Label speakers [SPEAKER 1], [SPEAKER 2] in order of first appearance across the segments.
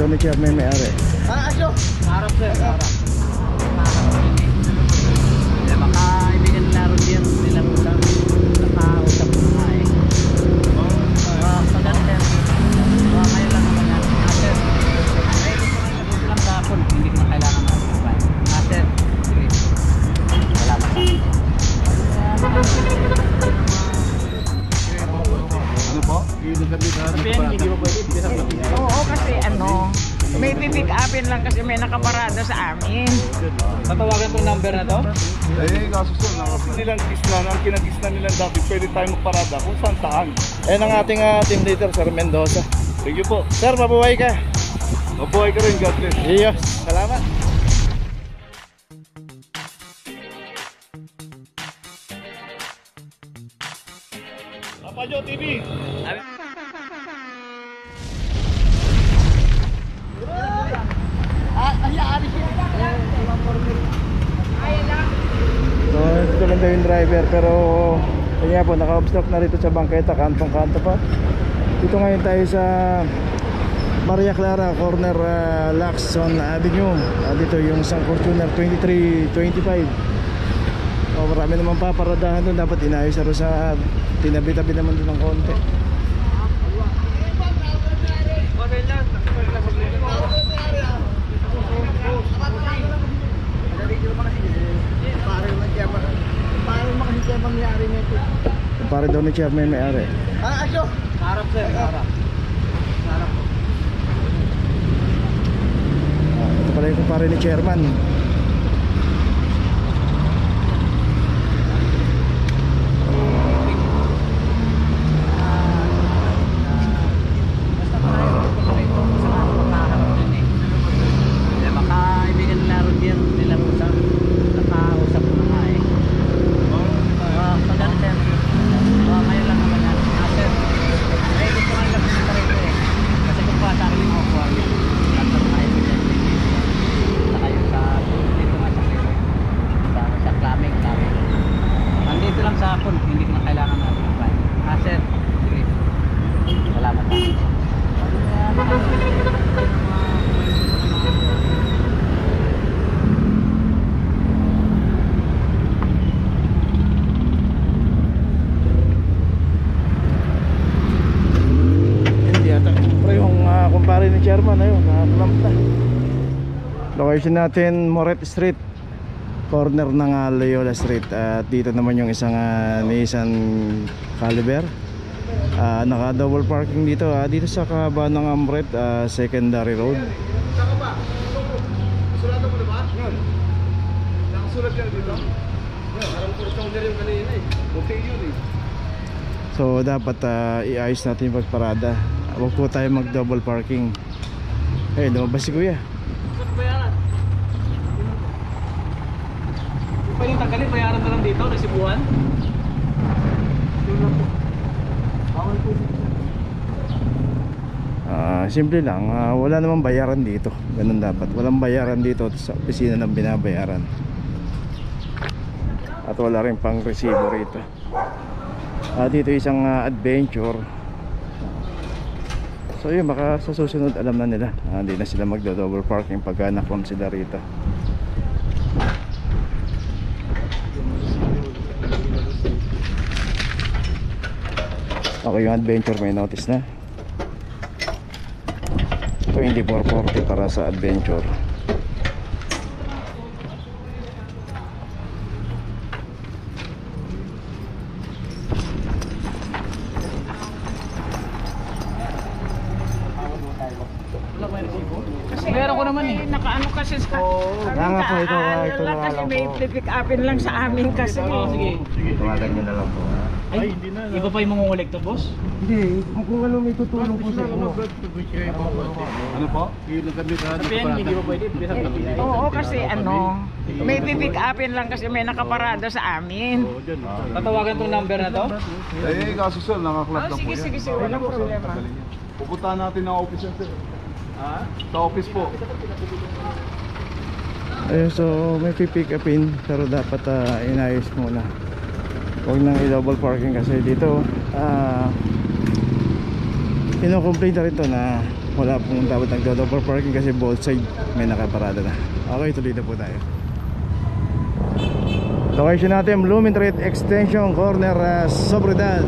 [SPEAKER 1] daw ni Chef may-ari.
[SPEAKER 2] Asyo! Harap sir, harap. Baka ibigyan nila rin yan nilang ulang. Nakausap ko nga eh. Pagkat sir, kayo lang naman yan. Sir, ay gusto lang sa hapon, hindi ko na kailangan mag-provide. Sir, sige. Salamat sa akin.
[SPEAKER 3] Ano po?
[SPEAKER 2] Hindi mo pwede.
[SPEAKER 4] Oo, kasi may pipick upin lang kasi may nakaparada sa amin.
[SPEAKER 2] Tatawagan tong number na to?
[SPEAKER 3] Eh, kaso sir, nilang isla, ang kinag-isla nilang dati, pwede tayo magparada kung saan.
[SPEAKER 1] Ayan ang ating team leader, Sir Mendoza.
[SPEAKER 3] Thank you po.
[SPEAKER 1] Sir, mabuhay ka.
[SPEAKER 3] Mabuhay ka rin, God bless.
[SPEAKER 1] Iyos, salamat.
[SPEAKER 3] Papa Joe TV.
[SPEAKER 1] So, ito lang daw yung driver, pero yun nga po, naka-obstruct na rito sa bangketa, kantong-kanto pa. Dito ngayon tayo sa Maria Clara corner, Lacson Avenue. Dito yung isang Fortuner 2325. Marami naman paparadahan doon, dapat inayos na sa tinabi-tabi naman doon ng konti. Pare daw ni Chef may-ari.
[SPEAKER 2] Asyo! Harap sir, harap. Harap po.
[SPEAKER 1] Ito pala yung pare ni Chairman. Chairman, ayun, nakakamta. Location natin, Moret Street, corner ng Loyola Street. At dito naman yung isang Nissan Caliber. Naka double parking dito, dito sa kahaba ng Moret Secondary Road.
[SPEAKER 3] Saka ba? Sulatan mo na ba? Yan. Nakasulat yan dito? Yan, parang portfolio yung kanina eh. Buti yun eh.
[SPEAKER 1] So dapat iayos natin yung pagparada. Huwag po tayo mag double parking. Eh, lumabas si Kuya.
[SPEAKER 2] Bayaran. Pa yung tanggalin, bayaran na lang dito, nasibuan.
[SPEAKER 1] Simple lang, wala namang bayaran dito. Ganun dapat. Walang bayaran dito sa opisina ng binabayaran. At wala rin pang resibo rito. Dito isang adventure. So yun, baka sa susunod alam na nila, hindi na sila magdo-double parking pag na-form sila rito. Okay, yung adventure may notice na 2440 para sa adventure.
[SPEAKER 2] Meron ko naman eh.
[SPEAKER 4] Nakaano kasi sa
[SPEAKER 1] nga po, ito
[SPEAKER 4] lang kasi
[SPEAKER 1] lang
[SPEAKER 4] may
[SPEAKER 1] po.
[SPEAKER 4] pipick upin lang sa amin kasi.
[SPEAKER 2] Sige.
[SPEAKER 1] Tawagan nyo na lang po.
[SPEAKER 2] Ay, hindi na. Iba pa yung mangungulik to, boss?
[SPEAKER 1] Hindi, kung ano may tutulong po sa inyo.
[SPEAKER 3] Ano po? Yung nagkabit ka.
[SPEAKER 2] Sabihan, hindi ba pwede?
[SPEAKER 4] Oo, kasi may pipick upin lang kasi may nakaparada sa amin.
[SPEAKER 2] Tatawagan tong number na to?
[SPEAKER 3] Eh, kaso sir, nakaklap lang po yan.
[SPEAKER 4] Sige, walang problema.
[SPEAKER 3] Pupuntahan natin ng office yan sir. Sa office po.
[SPEAKER 1] Ayun, so may pipick upin pero dapat inayos muna. Huwag nang i-double parking kasi dito ino-complain na rin to na wala pong dapat nagdo-double parking kasi both side may nakaparada na. Okay, tuloy na po tayo. Location natin Blooming Street Extension corner Sobriedad.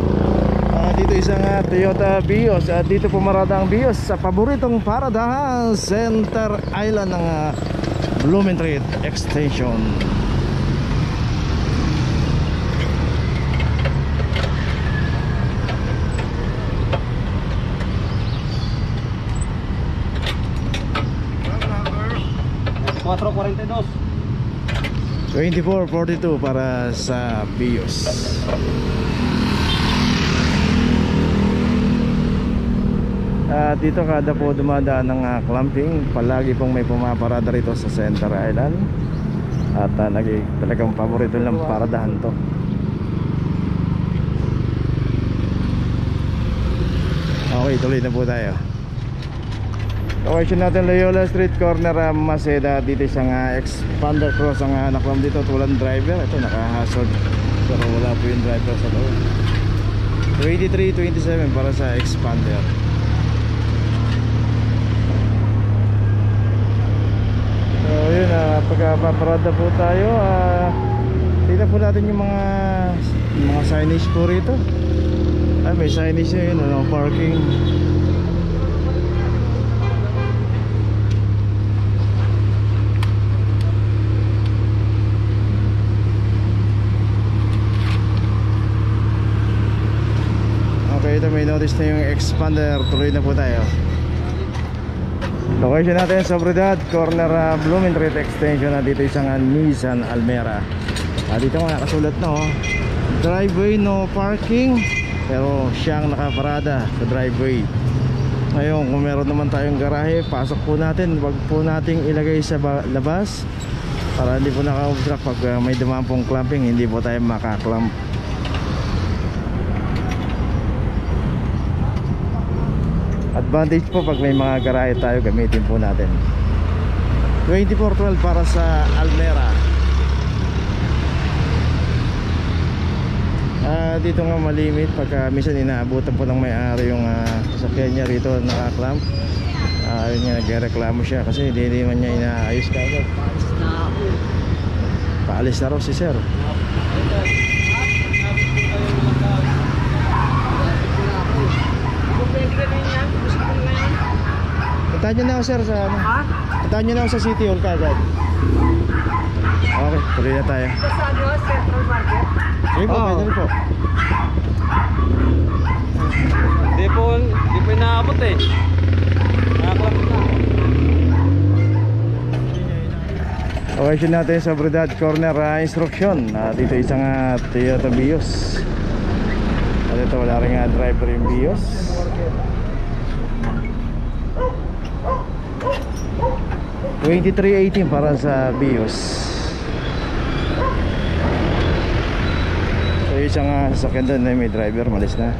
[SPEAKER 1] Dito isang Toyota Vios at dito pumarada ang Vios sa paboritong paradahan Center Island ng Blooming Street Extension.
[SPEAKER 2] Number
[SPEAKER 1] 2442 para sa Vios. Dito kada po dumadaan ng clamping, palagi pong may pumaparada rito sa Center Island. At talagang paborito lang paradahan to. Okay, tuloy na po tayo. Location natin Loyola Street corner Maseda. Dito isang expander cross ang naklam dito, tulang driver. Ito naka-hazard pero wala po yung driver sa loob. 2327 para sa expander. So yun, pagpaparada po tayo, tignan po natin yung mga signage po rito. May signage yun, parking. Okay, ito may notice na yung expander. Tuloy na po tayo. Location natin sa Sobriedad corner Blooming Street Extension. Dito isang Nissan Almera. Dito nga nakasulat na driveway no parking, pero siyang nakaparada sa driveway. Ngayon kung meron naman tayong garahe, pasok po natin. Wag po nating ilagay sa labas para hindi po naka-obstruct. Pag may dumaan pong clamping, hindi po tayo makaklamp. Advantage po pag may mga garahe tayo, gamitin po natin. 2412 para sa Almera. Dito nga malimit pag minsan inaabutan po ng may-ari yung sasakyan niya rito nakaklamp. Yun nga, nagreklamo siya kasi hindi man niya inaayos kagad. Paalis na raw si sir. Puntahan nyo na ako sir sa ano? Puntahan nyo na ako sa City Hall kagad. Okay, tuloy na tayo.
[SPEAKER 4] Sa Central Market?
[SPEAKER 1] Sige po, pwede po.
[SPEAKER 2] Hindi po inaabot eh. Nakaklap na.
[SPEAKER 1] Location natin sa Sobriedad corner instruction. Dito isang Toyota Vios. At ito wala rin driver yung Vios. $23.18 para sa Vios. So isang sasakyan doon na may driver, malis na.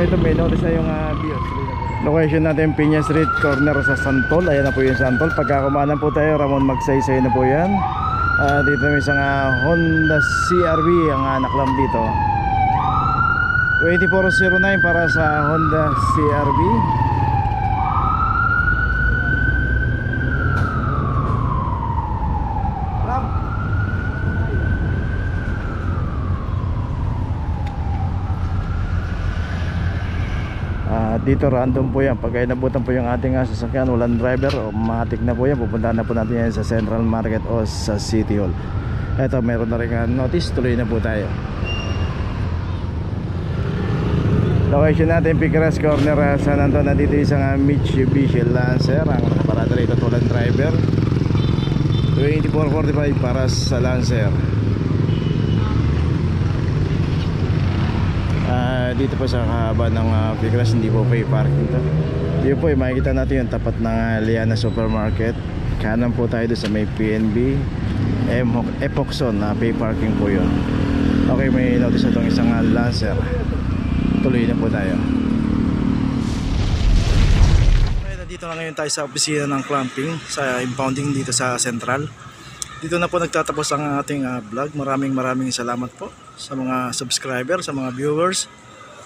[SPEAKER 1] Ito may notice na yung Vios. Location natin Piña Street corner sa Santol. Ayan na po yung Santol. Pagkakumanan po tayo, Ramon Magsaysay na po yan. Dito may isang Honda CRV ang naklam dito. 2409 para sa Honda CRV. Dito random po yan. Pag inabutan po yung ating sasakyan, walang driver o mahatik na po yan, pupuntahan na po natin yan sa Central Market o sa City Hall. Eto, meron na rin notice. Tuloy na po tayo. Location natin Picaras corner San Antonio. Dito isang Mitsubishi Lancer ang nakaparada rito, walang driver. 2445 para sa Lancer. dito po sa kahaba ng Picras, hindi po pay parking to. Dito po makikita natin yung tapat ng Liana Supermarket. Kanan po tayo doon sa may PNB Epoxon na pay parking po yun. Okay, may notice na itong isang Lancer. Tuloy na po tayo. Okay, nandito na ngayon tayo sa opisina ng clamping sa impounding dito sa Central. Dito na po nagtatapos ang ating vlog. Maraming salamat po sa mga subscriber, sa mga viewers,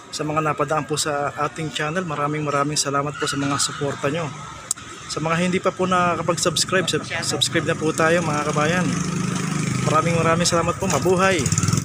[SPEAKER 1] sa mga napadaan po sa ating channel. Maraming salamat po sa mga suporta nyo. Sa mga hindi pa po nakakapag-subscribe, subscribe na po tayo mga kabayan. Maraming salamat po. Mabuhay!